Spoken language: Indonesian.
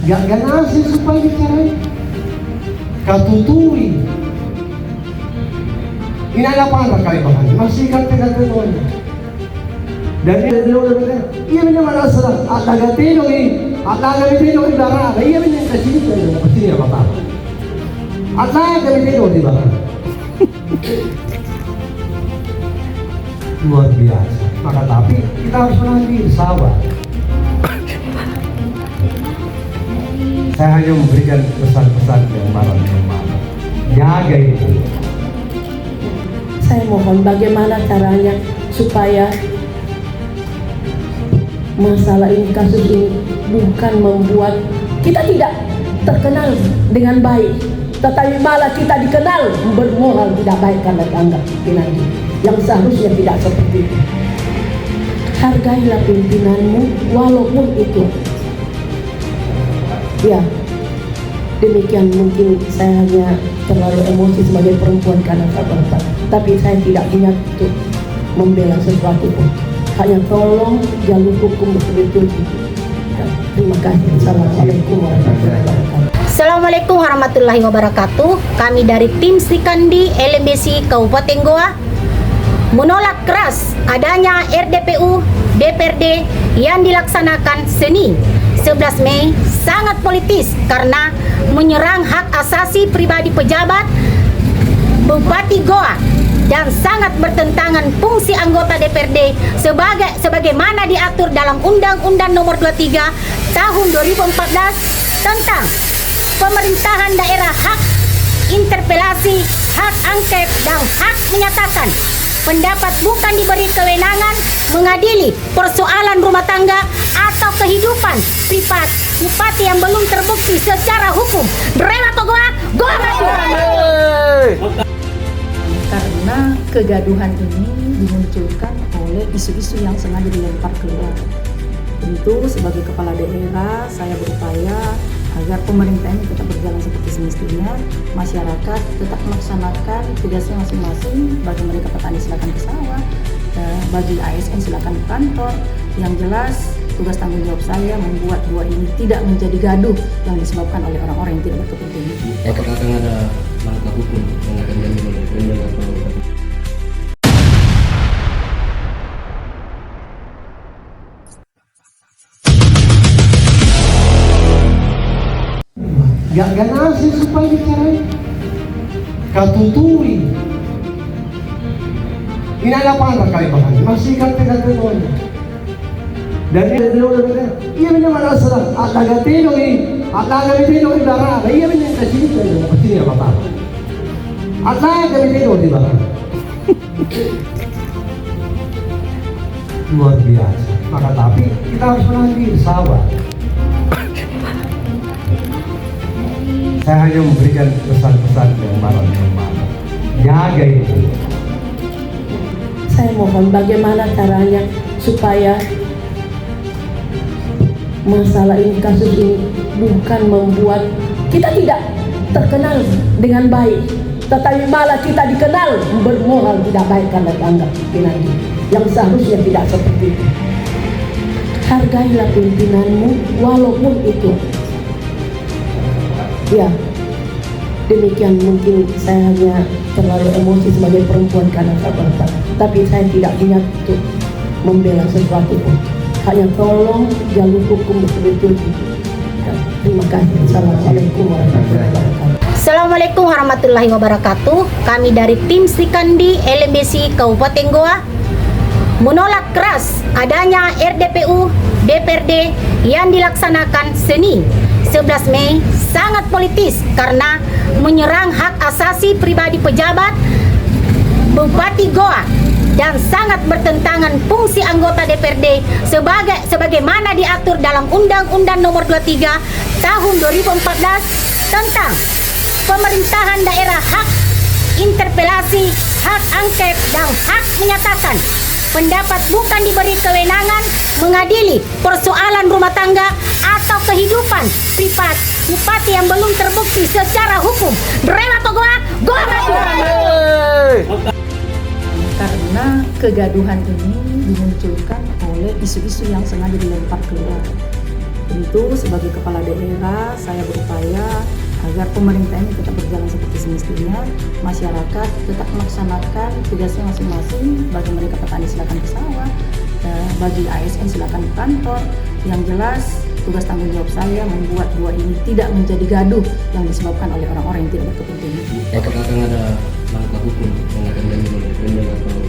Gak ganasnya supaya dicarain. Katutui. Ini ada apa kali bahan? Masih kata-kata tuanya. Dan dia udah iya benar mana serang. Ada gatino ini. Ada gatino di darah. Iya benar kasih itu. Pasti apa apa. Ada gatino di darah. Luar biasa. Maka tapi kita harus menahan diri, sabar. Saya hanya memberikan pesan-pesan yang malam. Jaga itu. Saya mohon bagaimana caranya supaya masalah ini, kasus ini bukan membuat kita tidak terkenal dengan baik, tetapi malah kita dikenal bermoral tidak baik karena dianggap pimpinan yang seharusnya tidak seperti itu. Hargailah pimpinanmu walaupun itu. Ya, demikian. Mungkin saya hanya terlalu emosi sebagai perempuan karena sabar, tapi saya tidak punya untuk membela sesuatu pun. Hanya tolong jalur hukum betul-betul. Terima kasih. Assalamualaikum warahmatullahi wabarakatuh. Assalamualaikum warahmatullahi wabarakatuh. Kami dari tim Srikandi LMBC Kabupaten Goa menolak keras adanya RDPU DPRD yang dilaksanakan Senin 11 Mei sangat politis karena menyerang hak asasi pribadi pejabat Bupati Goa dan sangat bertentangan fungsi anggota DPRD sebagaimana diatur dalam Undang-Undang Nomor 23 Tahun 2014 tentang pemerintahan daerah, hak interpelasi, hak angket, dan hak menyatakan pendapat bukan diberi kewenangan mengadili persoalan rumah tangga atau kehidupan privat bupati yang belum terbukti secara hukum. Berema Goa, Goa maju. Karena kegaduhan ini dimunculkan oleh isu-isu yang sengaja dilempar keluar. Tentu sebagai kepala daerah saya berupaya agar pemerintah ini tetap berjalan seperti semestinya, masyarakat tetap melaksanakan tugasnya masing-masing. Bagi mereka petani silakan ke sawah, bagi ASN silakan ke kantor. Yang jelas tugas tanggung jawab saya membuat Goa ini tidak menjadi gaduh yang disebabkan oleh orang-orang yang tidak berkepentingan. Apakah akan ada langkah hukum yang akan diambil oleh Pemda atau Gak ganasnya supaya dicarain. Katutui. Ini ada apa kali bahan? Masih kata-kata tuanya. Dan dia udah iya benar mana serang. Ada gatino ini. Ada gatino di darah. Iya benar kasih itu. Pasti apa apa. Ada gatino di darah. Luar biasa. Maka tapi kita harus menahan diri, sabar. Saya hanya memberikan pesan-pesan yang malam. Jaga itu. Saya mohon bagaimana caranya supaya masalah ini, kasus ini bukan membuat kita tidak terkenal dengan baik, tetapi malah kita dikenal bermoral tidak baik karena dianggap pimpinan yang seharusnya tidak seperti itu. Hargailah pimpinanmu walaupun itu. Ya, demikian. Mungkin saya hanya terlalu emosi sebagai perempuan karena sabar, tapi saya tidak punya untuk membela sesuatu pun. Hanya tolong jalur hukum betul-betul. Terima kasih. Assalamualaikum warahmatullahi wabarakatuh. Assalamualaikum warahmatullahi wabarakatuh. Kami dari tim Srikandi LMBC Kabupaten Goa menolak keras adanya RDPU DPRD yang dilaksanakan Senin 11 Mei sangat politis karena menyerang hak asasi pribadi pejabat Bupati Goa dan sangat bertentangan fungsi anggota DPRD sebagaimana diatur dalam Undang-Undang Nomor 23 Tahun 2014 tentang pemerintahan daerah, hak interpelasi, hak angket, dan hak menyatakan pendapat bukan diberi kewenangan mengadili persoalan rumah tangga atau kehidupan privat bupati yang belum terbukti secara hukum. Berema Goa, Goa maju. Karena kegaduhan ini dimunculkan oleh isu-isu yang sengaja dilempar keluar. Tentu sebagai kepala daerah saya berupaya agar pemerintah ini tetap berjalan seperti semestinya, masyarakat tetap melaksanakan tugasnya masing-masing. Bagi mereka petani silakan ke sawah, bagi ASN silakan ke kantor. Yang jelas tugas tanggung jawab saya membuat dua ini tidak menjadi gaduh yang disebabkan oleh orang-orang yang tidak berkepentingan. Apakah akan ada langkah hukum yang akan diambil oleh Pemda atau